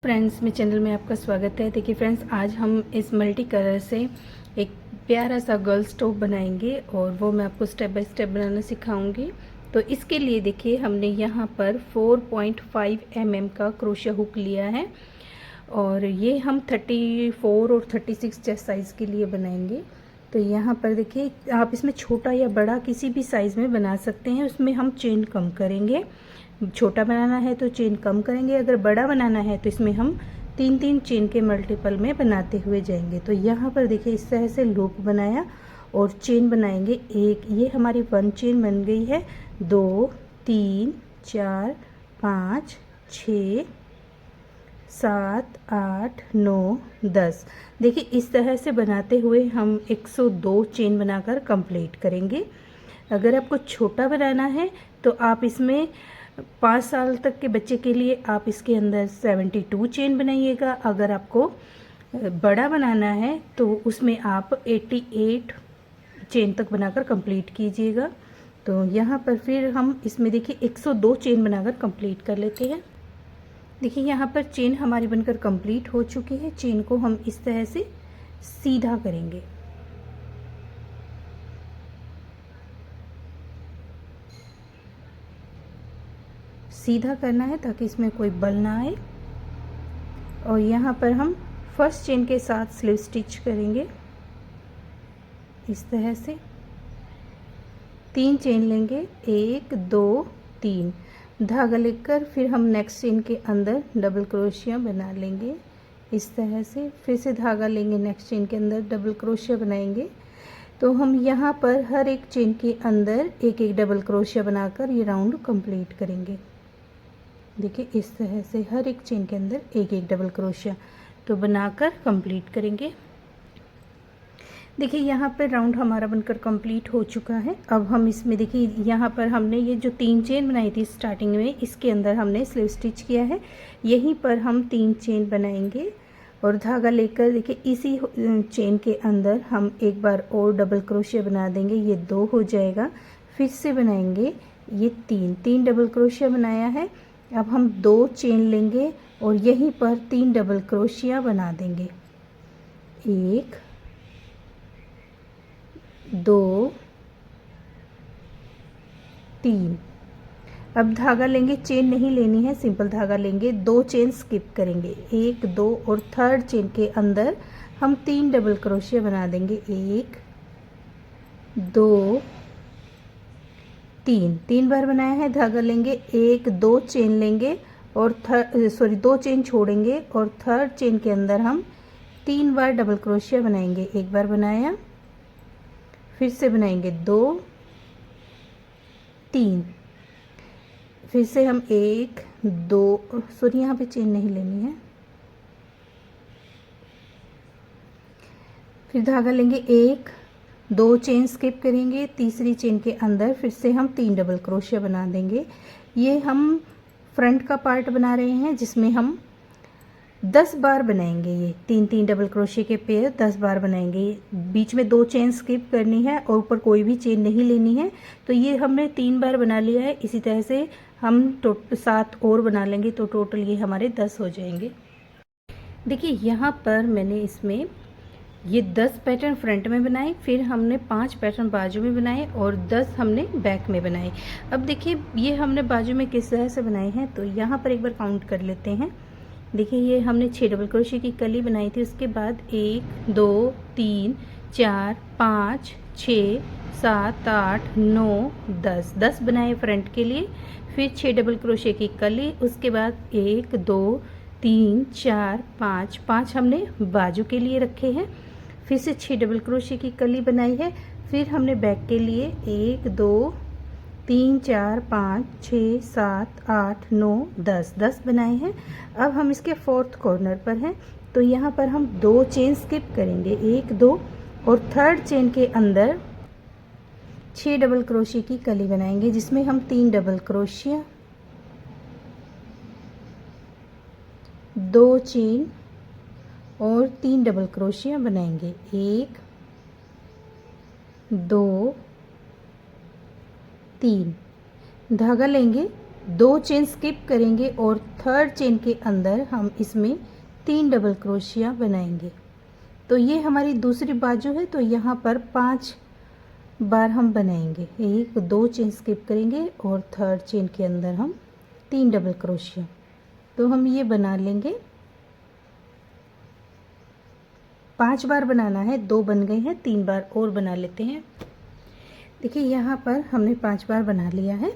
Friends, मेरे channel में आपका स्वागत है। देखिए फ्रेंड्स, आज हम इस मल्टी कलर से एक प्यारा सा गर्ल्स टॉप बनाएंगे और वो मैं आपको स्टेप बाय स्टेप बनाना सिखाऊंगी। तो इसके लिए देखिए हमने यहाँ पर 4.5 mm का क्रोशिया हुक लिया है और ये हम 34 और 36 चेस्ट साइज़ के लिए बनाएंगे। तो यहाँ पर देखिए आप इसमें छोटा या बड़ा किसी भी साइज़ में बना सकते हैं। उसमें हम चेन कम करेंगे। छोटा बनाना है तो चेन कम करेंगे, अगर बड़ा बनाना है तो इसमें हम 3-3 चेन के मल्टीपल में बनाते हुए जाएंगे। तो यहाँ पर देखिए इस तरह से लूप बनाया और चेन बनाएंगे एक। ये हमारी 1 चेन बन गई है। 2 3 4 5 6 7 8 9 10। देखिए इस तरह से बनाते हुए हम 102 चेन बनाकर कंप्लीट करेंगे। अगर आपको छोटा बनाना है तो आप इसमें 5 साल तक के बच्चे के लिए आप इसके अंदर 72 चेन बनाइएगा। अगर आपको बड़ा बनाना है तो उसमें आप 88 चेन तक बनाकर कंप्लीट कीजिएगा। तो यहाँ पर फिर हम इसमें देखिए 102 चेन बनाकर कंप्लीट कर लेते हैं। देखिए यहाँ पर चेन हमारी बनकर कंप्लीट हो चुकी है। चेन को हम इस तरह से सीधा करेंगे। सीधा करना है ताकि इसमें कोई बल ना आए। और यहाँ पर हम फर्स्ट चेन के साथ स्लीव स्टिच करेंगे इस तरह से। 3 चेन लेंगे, 1 2 3 धागा लेकर फिर हम नेक्स्ट चेन के अंदर डबल क्रोशिया बना लेंगे इस तरह से। फिर से धागा लेंगे, नेक्स्ट चेन के अंदर डबल क्रोशिया बनाएंगे। तो हम यहाँ पर हर एक चेन के अंदर एक एक डबल क्रोशिया बनाकर ये राउंड कंप्लीट करेंगे। देखिए इस तरह से हर एक चेन के अंदर एक एक डबल क्रोशिया तो बनाकर कंप्लीट करेंगे। देखिए यहाँ पर राउंड हमारा बनकर कंप्लीट हो चुका है। अब हम इसमें देखिए यहाँ पर हमने ये जो 3 चेन बनाई थी स्टार्टिंग में, इसके अंदर हमने स्लीव स्टिच किया है। यहीं पर हम 3 चेन बनाएंगे और धागा लेकर देखिए इसी चेन के अंदर हम एक बार और डबल क्रोशिया बना देंगे। ये 2 हो जाएगा। फिर से बनाएंगे ये 3 डबल क्रोशिया बनाया है। अब हम 2 चेन लेंगे और यहीं पर 3 डबल क्रोशिया बना देंगे। 1 2 3। अब धागा लेंगे, चेन नहीं लेनी है, सिंपल धागा लेंगे। 2 चेन स्किप करेंगे, 1 2 और थर्ड चेन के अंदर हम 3 डबल क्रोशिया बना देंगे। 1 2 3 बार बनाया है। धागा लेंगे, 1 2 चेन लेंगे और 2 चेन छोड़ेंगे और थर्ड चेन के अंदर हम 3 बार डबल क्रोशिया बनाएंगे। एक बार बनाया, फिर से बनाएंगे 2 3। फिर से हम 1 2 यहाँ पे चेन नहीं लेनी है। फिर धागा लेंगे, 1 2 चेन स्किप करेंगे, तीसरी चेन के अंदर फिर से हम 3 डबल क्रोशिया बना देंगे। ये हम फ्रंट का पार्ट बना रहे हैं जिसमें हम 10 बार बनाएंगे। ये 3 डबल क्रोशिया के पेयर 10 बार बनाएंगे। बीच में 2 चेन स्किप करनी है और ऊपर कोई भी चेन नहीं लेनी है। तो ये हमने 3 बार बना लिया है। इसी तरह से हम 7 और बना लेंगे तो टोटल ये हमारे 10 हो जाएंगे। देखिए यहाँ पर मैंने इसमें ये 10 पैटर्न फ्रंट में बनाए, फिर हमने 5 पैटर्न बाजू में बनाए और 10 हमने बैक में बनाए। अब देखिए ये हमने बाजू में किस तरह से बनाए हैं तो यहाँ पर एक बार काउंट कर लेते हैं। देखिए ये हमने 6 डबल क्रोशिया की कली बनाई थी। उसके बाद 1 2 3 4 5 6 7 8 9 10 बनाए फ्रंट के लिए। फिर 6 डबल क्रोशिया की कली, उसके बाद 1 2 3 4 5 हमने बाजू के लिए रखे हैं। फिर से 6 डबल क्रोशिया की कली बनाई है। फिर हमने बैक के लिए 1 2 3 4 5 6 7 8 9 10 बनाए हैं। अब हम इसके 4th कॉर्नर पर हैं तो यहाँ पर हम 2 चेन स्किप करेंगे, 1 2 और थर्ड चेन के अंदर 6 डबल क्रोशिया की कली बनाएंगे जिसमें हम 3 डबल क्रोशिया, 2 चेन और 3 डबल क्रोशिया बनाएंगे। 1 2 3 धागा लेंगे, 2 चेन स्किप करेंगे और थर्ड चेन के अंदर हम इसमें 3 डबल क्रोशिया बनाएंगे। तो ये हमारी दूसरी बाजू है, तो यहाँ पर 5 बार हम बनाएंगे। 1 2 चेन स्किप करेंगे और थर्ड चेन के अंदर हम 3 डबल क्रोशिया, तो हम ये बना लेंगे। 5 बार बनाना है, 2 बन गए हैं, 3 बार और बना लेते हैं। देखिए यहाँ पर हमने 5 बार बना लिया है,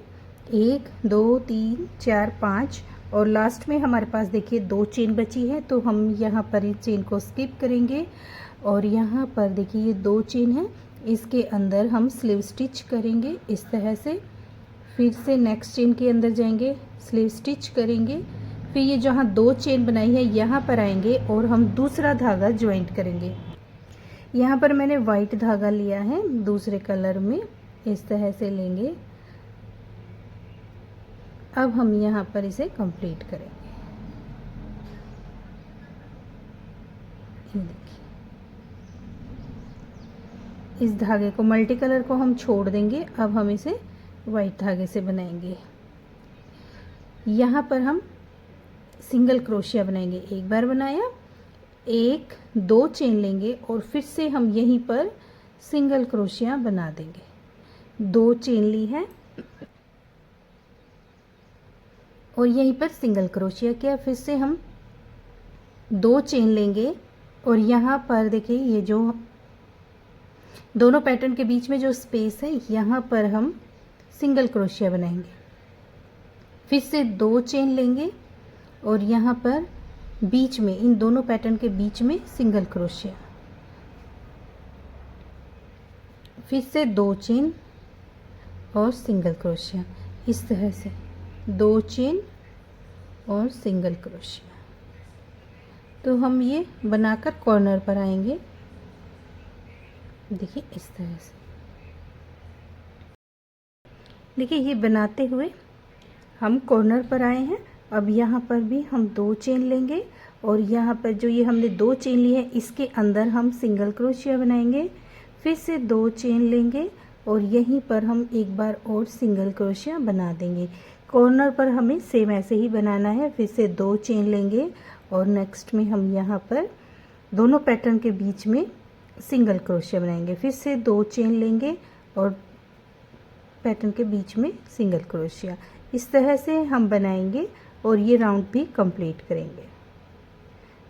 1 2 3 4 5, और लास्ट में हमारे पास देखिए 2 चेन बची है, तो हम यहाँ पर इस चेन को स्किप करेंगे और यहाँ पर देखिए ये 2 चेन है, इसके अंदर हम स्लीव स्टिच करेंगे इस तरह से। फिर से नेक्स्ट चेन के अंदर जाएंगे, स्लीव स्टिच करेंगे, फिर ये जहाँ 2 चेन बनाई है यहाँ पर आएंगे और हम दूसरा धागा ज्वाइंट करेंगे। यहाँ पर मैंने वाइट धागा लिया है दूसरे कलर में, इस तरह से लेंगे। अब हम यहाँ पर इसे कंप्लीट करेंगे। ये देखिए, इस धागे को मल्टी कलर को हम छोड़ देंगे। अब हम इसे वाइट धागे से बनाएंगे। यहाँ पर हम सिंगल क्रोशिया बनाएंगे। एक बार बनाया, 1 2 चेन लेंगे और फिर से हम यहीं पर सिंगल क्रोशिया बना देंगे। 2 चेन ली है और यहीं पर सिंगल क्रोशिया किया, फिर से हम 2 चेन लेंगे और यहाँ पर देखिए ये जो दोनों पैटर्न के बीच में जो स्पेस है यहाँ पर हम सिंगल क्रोशिया बनाएंगे। फिर से 2 चेन लेंगे और यहाँ पर बीच में, इन दोनों पैटर्न के बीच में सिंगल क्रोशिया, फिर से 2 चेन और सिंगल क्रोशिया, इस तरह से 2 चेन और सिंगल क्रोशिया। तो हम ये बनाकर कॉर्नर पर आएंगे। देखिए इस तरह से, देखिए ये बनाते हुए हम कॉर्नर पर आए हैं। अब यहाँ पर भी हम 2 चेन लेंगे और यहाँ पर जो ये हमने 2 चेन ली है इसके अंदर हम सिंगल क्रोशिया बनाएंगे। फिर से 2 चेन लेंगे और यहीं पर हम एक बार और सिंगल क्रोशिया बना देंगे। कॉर्नर पर हमें सेम ऐसे ही बनाना है। फिर से 2 चेन लेंगे और नेक्स्ट में हम यहाँ पर दोनों पैटर्न के बीच में सिंगल क्रोशिया बनाएंगे। फिर से 2 चेन लेंगे और पैटर्न के बीच में सिंगल क्रोशिया, इस तरह से हम बनाएंगे और ये राउंड भी कंप्लीट करेंगे।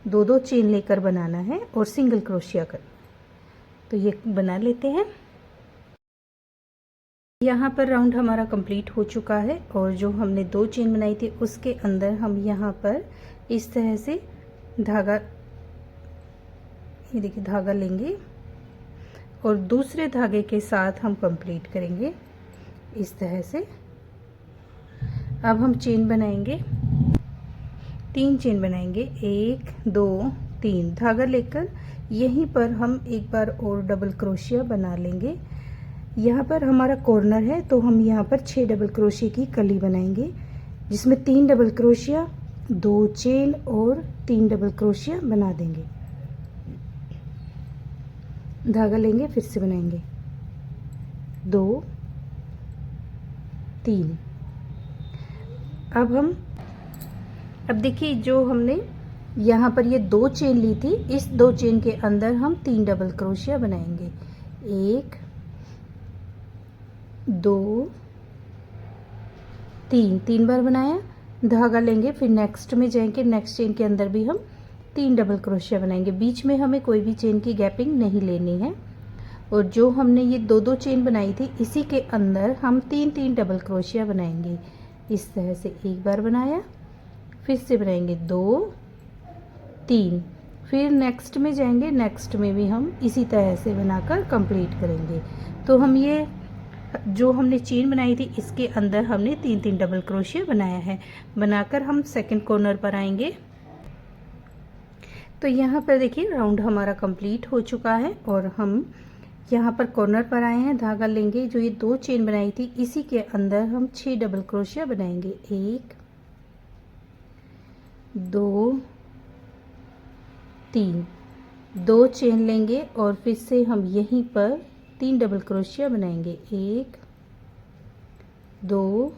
2 चेन लेकर बनाना है और सिंगल क्रोशिया करना। तो ये बना लेते हैं। यहाँ पर राउंड हमारा कंप्लीट हो चुका है और जो हमने 2 चेन बनाई थी उसके अंदर हम यहाँ पर इस तरह से धागा, ये देखिए धागा लेंगे और दूसरे धागे के साथ हम कंप्लीट करेंगे इस तरह से। अब हम चेन बनाएंगे, 3 चेन बनाएंगे, 1 2 3, धागा लेकर यहीं पर हम एक बार और डबल क्रोशिया बना लेंगे। यहाँ पर हमारा कॉर्नर है तो हम यहाँ पर 6 डबल क्रोशिया की कली बनाएंगे, जिसमें 3 डबल क्रोशिया, 2 चेन और 3 डबल क्रोशिया बना देंगे। धागा लेंगे, फिर से बनाएंगे 2 3। अब देखिए जो हमने यहाँ पर ये 2 चेन ली थी, इस 2 चेन के अंदर हम 3 डबल क्रोशिया बनाएंगे। 1 2 3, 3 बार बनाया, धागा लेंगे, फिर नेक्स्ट में जाएंगे, नेक्स्ट चेन के अंदर भी हम 3 डबल क्रोशिया बनाएंगे। बीच में हमें कोई भी चेन की गैपिंग नहीं लेनी है। और जो हमने ये 2 चेन बनाई थी इसी के अंदर हम 3 डबल क्रोशिया बनाएंगे। इस तरह से एक बार बनाया, फिर से बनाएंगे 2 3, फिर नेक्स्ट में जाएंगे, नेक्स्ट में भी हम इसी तरह से बनाकर कंप्लीट करेंगे। तो हम ये जो हमने चेन बनाई थी इसके अंदर हमने 3 डबल क्रोशिया बनाया है। बनाकर हम सेकंड कॉर्नर पर आएंगे। तो यहाँ पर देखिए राउंड हमारा कंप्लीट हो चुका है और हम यहाँ पर कॉर्नर पर आए हैं। धागा लेंगे, जो ये 2 चेन बनाई थी इसी के अंदर हम 6 डबल क्रोशिया बनाएंगे। 1 2 3, 2 चेन लेंगे और फिर से हम यहीं पर 3 डबल क्रोशिया बनाएंगे। 1 2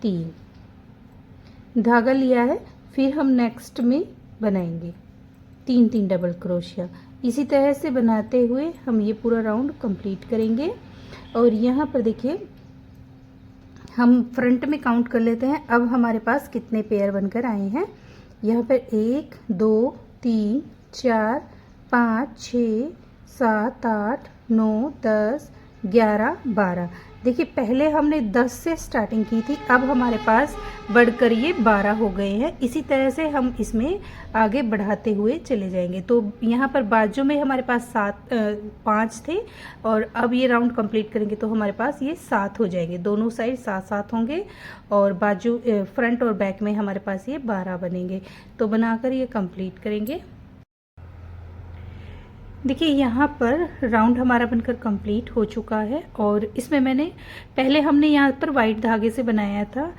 3 धागा लिया है, फिर हम नेक्स्ट में बनाएंगे 3 डबल क्रोशिया। इसी तरह से बनाते हुए हम ये पूरा राउंड कंप्लीट करेंगे। और यहाँ पर देखिए हम फ्रंट में काउंट कर लेते हैं अब हमारे पास कितने पेयर बनकर आए हैं। यहाँ पर 1 2 3 4 5 6 7 8 9 10 11 12। देखिए पहले हमने 10 से स्टार्टिंग की थी, अब हमारे पास बढ़कर ये 12 हो गए हैं। इसी तरह से हम इसमें आगे बढ़ाते हुए चले जाएंगे। तो यहाँ पर बाजू में हमारे पास 5 थे और अब ये राउंड कंप्लीट करेंगे तो हमारे पास ये 7 हो जाएंगे। दोनों साइड 7 होंगे और बाजू फ्रंट और बैक में हमारे पास ये 12 बनेंगे। तो बनाकर ये कंप्लीट करेंगे। देखिए यहाँ पर राउंड हमारा बनकर कंप्लीट हो चुका है और इसमें मैंने पहले हमने यहाँ पर वाइट धागे से बनाया था,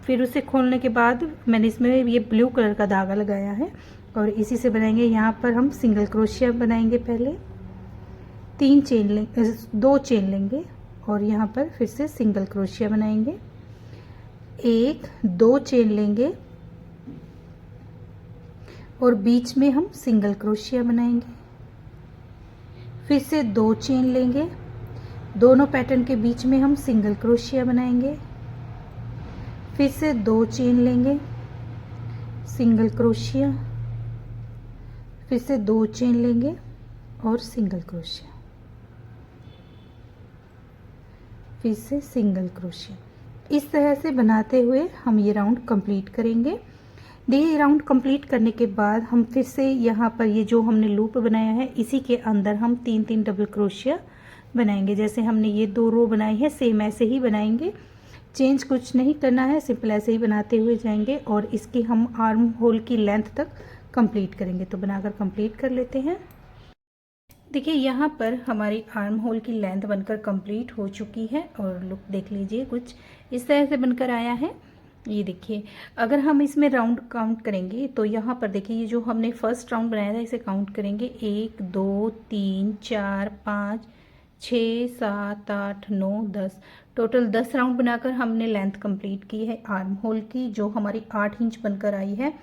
फिर उसे खोलने के बाद मैंने इसमें ये ब्लू कलर का धागा लगाया है और इसी से बनाएंगे। यहाँ पर हम सिंगल क्रोशिया बनाएंगे। पहले 2 चेन लेंगे और यहाँ पर फिर से सिंगल क्रोशिया बनाएंगे। 1 2 चेन लेंगे और बीच में हम सिंगल क्रोशिया बनाएंगे। फिर से 2 चेन लेंगे, दोनों पैटर्न के बीच में हम सिंगल क्रोशिया बनाएंगे। फिर से 2 चेन लेंगे, सिंगल क्रोशिया, फिर से 2 चेन लेंगे और सिंगल क्रोशिया, फिर से सिंगल क्रोशिया। इस तरह से बनाते हुए हम ये राउंड कंप्लीट करेंगे। ये राउंड कंप्लीट करने के बाद हम फिर से यहाँ पर ये जो हमने लूप बनाया है इसी के अंदर हम 3 डबल क्रोशिया बनाएंगे। जैसे हमने ये 2 रो बनाई है सेम ऐसे ही बनाएंगे, चेंज कुछ नहीं करना है, सिंपल ऐसे ही बनाते हुए जाएंगे और इसकी हम आर्म होल की लेंथ तक कंप्लीट करेंगे। तो बनाकर कंप्लीट कर लेते हैं। देखिए यहाँ पर हमारी आर्म होल की लेंथ बनकर कंप्लीट हो चुकी है और लुक देख लीजिए कुछ इस तरह से बनकर आया है। ये देखिए अगर हम इसमें राउंड काउंट करेंगे तो यहाँ पर देखिए ये जो हमने फर्स्ट राउंड बनाया था इसे काउंट करेंगे 1 2 3 4 5 6 7 8 9 10। टोटल 10 राउंड बनाकर हमने लेंथ कंप्लीट की है आर्म होल की, जो हमारी 8 इंच बनकर आई है।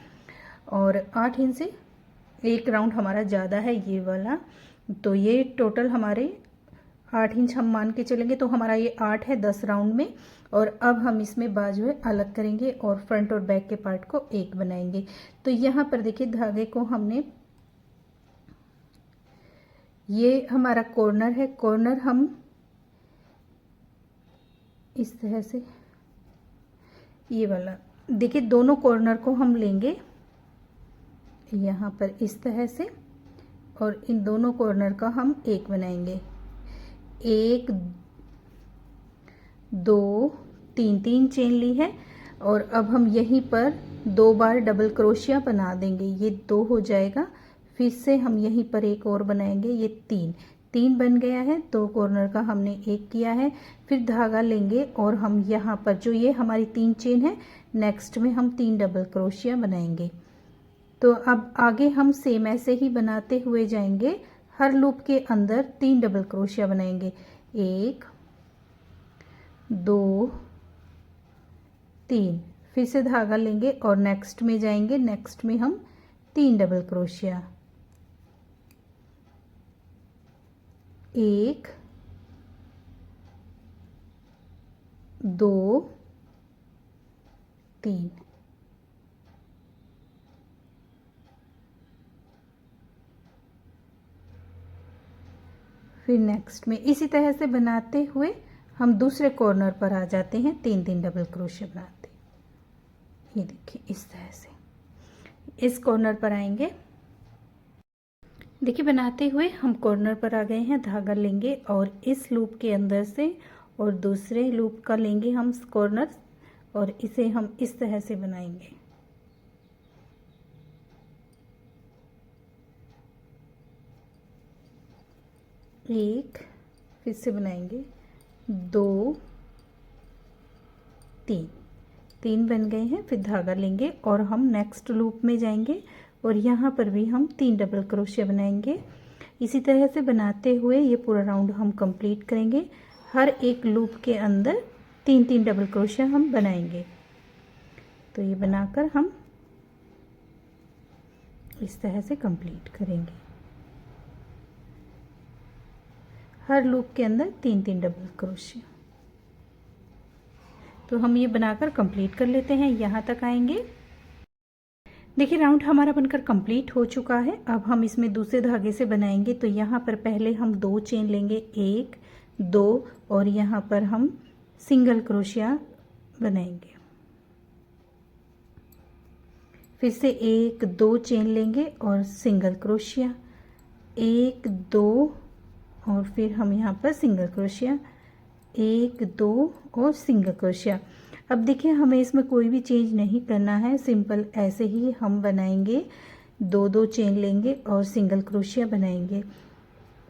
और 8 इंच से एक राउंड हमारा ज़्यादा है ये वाला, तो ये टोटल हमारे 8 इंच हम मान के चलेंगे। तो हमारा ये 8 है 10 राउंड में। और अब हम इसमें बाजुएं अलग करेंगे और फ्रंट और बैक के पार्ट को एक बनाएंगे। तो यहाँ पर देखिए धागे को हमने, ये हमारा कॉर्नर है, कॉर्नर हम इस तरह से ये वाला देखिए दोनों कॉर्नर को हम लेंगे यहाँ पर इस तरह से और इन दोनों कॉर्नर का हम एक बनाएंगे। 1 2 3 चेन ली है और अब हम यहीं पर 2 बार डबल क्रोशिया बना देंगे, ये 2 हो जाएगा। फिर से हम यहीं पर एक और बनाएंगे, ये 3 बन गया है। 2 कॉर्नर का हमने एक किया है। फिर धागा लेंगे और हम यहाँ पर जो ये हमारी 3 चेन है नेक्स्ट में हम 3 डबल क्रोशिया बनाएंगे। तो अब आगे हम सेम ऐसे ही बनाते हुए जाएंगे, हर लूप के अंदर 3 डबल क्रोशिया बनाएंगे। 1 2 3, फिर से धागा लेंगे और नेक्स्ट में जाएंगे, नेक्स्ट में हम 3 डबल क्रोशिया। 1 2 3, फिर नेक्स्ट में इसी तरह से बनाते हुए हम दूसरे कॉर्नर पर आ जाते हैं, 3 डबल क्रोशिया बनाते हैं। ये देखिए इस तरह से इस कॉर्नर पर आएंगे। देखिए बनाते हुए हम कॉर्नर पर आ गए हैं, धागा लेंगे और इस लूप के अंदर से और दूसरे लूप का लेंगे हम कॉर्नर और इसे हम इस तरह से बनाएंगे। एक, फिर से बनाएंगे 2 3 बन गए हैं। फिर धागा लेंगे और हम नेक्स्ट लूप में जाएंगे और यहाँ पर भी हम 3 डबल क्रोशिया बनाएंगे। इसी तरह से बनाते हुए ये पूरा राउंड हम कंप्लीट करेंगे। हर एक लूप के अंदर 3 डबल क्रोशिया हम बनाएंगे। तो ये बनाकर हम इस तरह से कंप्लीट करेंगे। हर लूप के अंदर 3 डबल क्रोशिया। तो हम ये बनाकर कंप्लीट कर लेते हैं। यहाँ तक आएंगे। देखिए राउंड हमारा बनकर कंप्लीट हो चुका है। अब हम इसमें दूसरे धागे से बनाएंगे। तो यहाँ पर पहले हम 2 चेन लेंगे, 1 2, और यहाँ पर हम सिंगल क्रोशिया बनाएंगे। फिर से 1 2 चेन लेंगे और सिंगल क्रोशिया, 1 2, और फिर हम यहाँ पर सिंगल क्रोशिया, 1 2 और सिंगल क्रोशिया। अब देखिए हमें इसमें कोई भी चेंज नहीं करना है, सिंपल ऐसे ही हम बनाएंगे। 2 2 चेन लेंगे और सिंगल क्रोशिया बनाएंगे।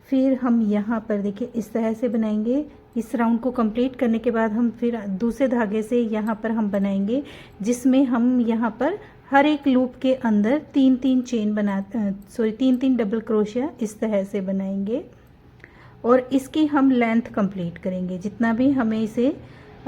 फिर हम यहाँ पर देखिए इस तरह से बनाएंगे। इस राउंड को कंप्लीट करने के बाद हम फिर दूसरे धागे से यहाँ पर हम बनाएंगे, जिसमें हम यहाँ पर हर एक लूप के अंदर 3 चेन सॉरी 3 डबल क्रोशिया इस तरह से बनाएंगे। और इसकी हम लेंथ कंप्लीट करेंगे। जितना भी हमें इसे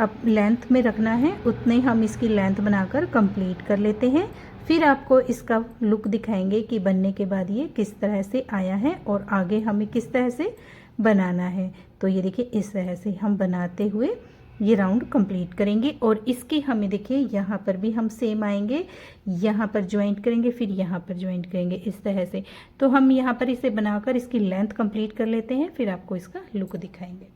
अब लेंथ में रखना है उतने हम इसकी लेंथ बनाकर कंप्लीट कर लेते हैं। फिर आपको इसका लुक दिखाएंगे कि बनने के बाद ये किस तरह से आया है और आगे हमें किस तरह से बनाना है। तो ये देखिए इस तरह से हम बनाते हुए ये राउंड कंप्लीट करेंगे। और इसकी हमें देखिए यहाँ पर भी हम सेम आएंगे, यहाँ पर ज्वाइंट करेंगे, फिर यहाँ पर ज्वाइंट करेंगे इस तरह से। तो हम यहाँ पर इसे बनाकर इसकी लेंथ कंप्लीट कर लेते हैं, फिर आपको इसका लुक दिखाएंगे।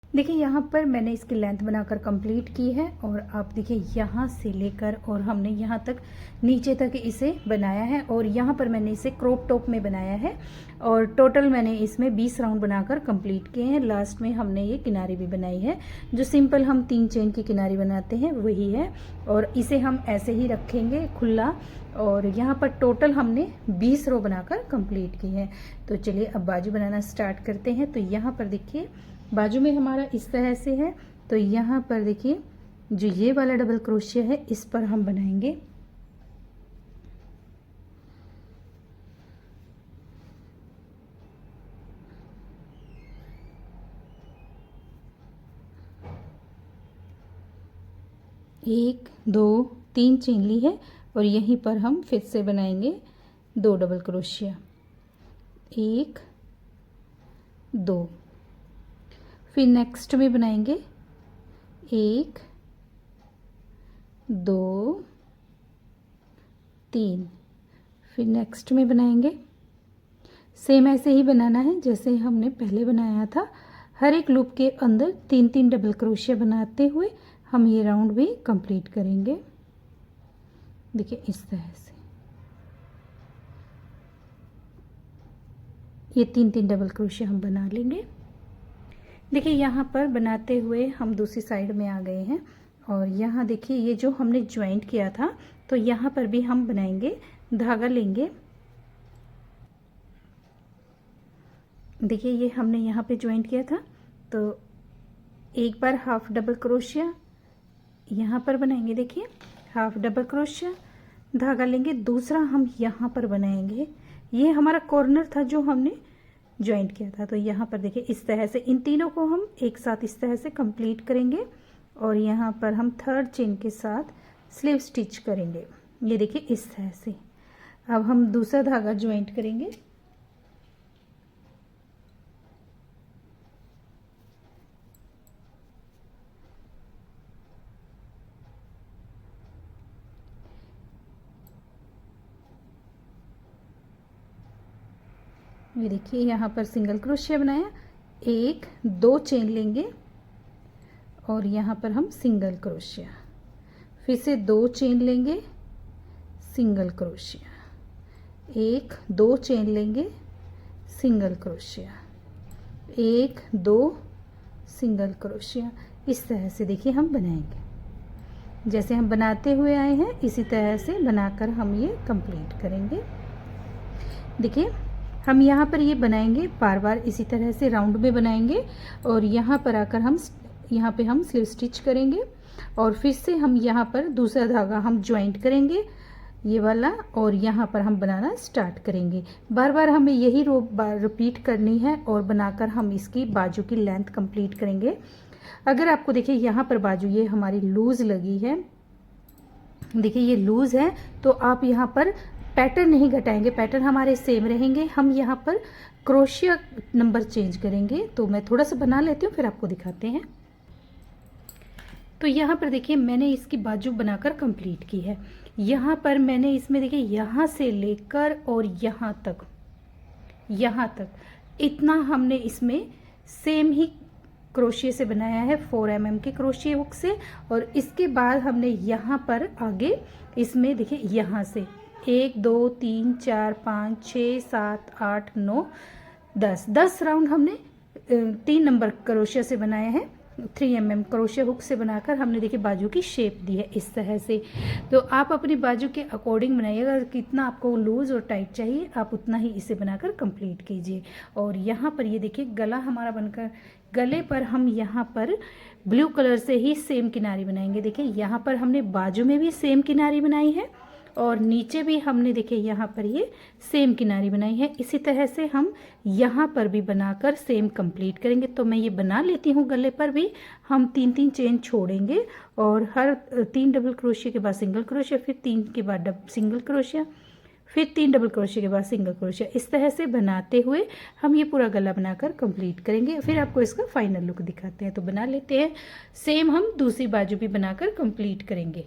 देखिए यहाँ पर मैंने इसकी लेंथ बनाकर कंप्लीट की है। और आप देखिए यहाँ से लेकर और हमने यहाँ तक नीचे तक इसे बनाया है। और यहाँ पर मैंने इसे क्रॉप टॉप में बनाया है। और टोटल मैंने इसमें 20 राउंड बनाकर कंप्लीट किए हैं। लास्ट में हमने ये किनारी भी बनाई है, जो सिंपल हम 3 चेन की किनारी बनाते हैं वही है। और इसे हम ऐसे ही रखेंगे खुला। और यहाँ पर टोटल हमने 20 रो बनाकर कंप्लीट की है। तो चलिए अब बाजू बनाना स्टार्ट करते हैं। तो यहाँ पर देखिए बाजू में हमारा इस तरह से है। तो यहाँ पर देखिए जो ये वाला डबल क्रोशिया है इस पर हम बनाएंगे। एक 2 3 चेन ली है और यहीं पर हम फिर से बनाएंगे 2 डबल क्रोशिया, 1 2। फिर नेक्स्ट में बनाएंगे 1 2 3। फिर नेक्स्ट में बनाएंगे सेम ऐसे ही बनाना है जैसे हमने पहले बनाया था। हर एक लूप के अंदर 3 डबल क्रोशिया बनाते हुए हम ये राउंड भी कंप्लीट करेंगे। देखिए इस तरह से ये 3 डबल क्रोशिया हम बना लेंगे। देखिए यहाँ पर बनाते हुए हम दूसरी साइड में आ गए हैं। और यहाँ देखिए ये जो हमने ज्वाइंट किया था तो यहाँ पर भी हम बनाएंगे। धागा लेंगे, देखिए ये हमने यहाँ पे ज्वाइंट किया था। तो एक बार हाफ डबल क्रोशिया यहाँ पर बनाएंगे। देखिए हाफ डबल क्रोशिया, धागा लेंगे, दूसरा हम यहाँ पर बनाएंगे। ये हमारा कॉर्नर था जो हमने ज्वाइंट किया था। तो यहाँ पर देखिए इस तरह से इन तीनों को हम एक साथ इस तरह से कंप्लीट करेंगे। और यहाँ पर हम 3rd चेन के साथ स्लीव स्टिच करेंगे। ये देखिए इस तरह से। अब हम दूसरा धागा ज्वाइंट करेंगे। ये देखिए यहाँ पर सिंगल क्रोशिया बनाया, 1 2 चेन लेंगे और यहाँ पर हम सिंगल क्रोशिया, फिर से 2 चेन लेंगे, सिंगल क्रोशिया, 1 2 चेन लेंगे, सिंगल क्रोशिया, 1 2 सिंगल क्रोशिया। इस तरह से देखिए हम बनाएंगे। जैसे हम बनाते हुए आए हैं इसी तरह से बनाकर हम ये कंप्लीट करेंगे। देखिए हम यहाँ पर ये बनाएंगे, बार बार इसी तरह से राउंड में बनाएंगे। और यहाँ पर आकर हम यहाँ पे हम स्लीव स्टिच करेंगे। और फिर से हम यहाँ पर दूसरा धागा हम ज्वाइंट करेंगे ये वाला, और यहाँ पर हम बनाना स्टार्ट करेंगे। बार बार हमें यही रो रिपीट करनी है और बनाकर हम इसकी बाजू की लेंथ कंप्लीट करेंगे। अगर आपको देखिए यहाँ पर बाजू ये हमारी लूज लगी है, देखिए ये लूज है, तो आप यहाँ पर पैटर्न नहीं घटाएंगे, पैटर्न हमारे सेम रहेंगे। हम यहाँ पर क्रोशिया नंबर चेंज करेंगे। तो मैं थोड़ा सा बना लेती हूँ, फिर आपको दिखाते हैं। तो यहाँ पर देखिए मैंने इसकी बाजू बनाकर कंप्लीट की है। यहाँ पर मैंने इसमें देखिए यहाँ से लेकर और यहाँ तक इतना हमने इसमें सेम ही क्रोशिया से बनाया है 4 mm के क्रोशिया हुक से। और इसके बाद हमने यहाँ पर आगे इसमें देखिए यहाँ से 1 2 3 4 5 6 7 8 9 10 राउंड हमने 3 नंबर क्रोशिया से बनाया है। 3 mm क्रोशिया हुक से बनाकर हमने देखिए बाजू की शेप दी है इस तरह से। तो आप अपनी बाजू के अकॉर्डिंग बनाइएगा, कितना आपको लूज और टाइट चाहिए आप उतना ही इसे बनाकर कंप्लीट कीजिए। और यहाँ पर ये देखिए गला हमारा बनकर, गले पर हम यहाँ पर ब्लू कलर से ही सेम किनारी बनाएंगे। देखिए यहाँ पर हमने बाजू में भी सेम किनारी बनाई है और नीचे भी हमने देखिए यहाँ पर ये सेम किनारी बनाई है। इसी तरह से हम यहाँ पर भी बनाकर सेम कंप्लीट करेंगे। तो मैं ये बना लेती हूँ। गले पर भी हम 3 चेन छोड़ेंगे और हर 3 डबल क्रोशिया के बाद सिंगल क्रोशिया, फिर 3 के बाद सिंगल क्रोशिया, फिर 3 डबल क्रोशिया के बाद सिंगल क्रोशिया। इस तरह से बनाते हुए हम ये पूरा गला बनाकर कंप्लीट करेंगे। फिर आपको इसका फाइनल लुक दिखाते हैं। तो बना लेते हैं, सेम हम दूसरी बाजू भी बनाकर कंप्लीट करेंगे।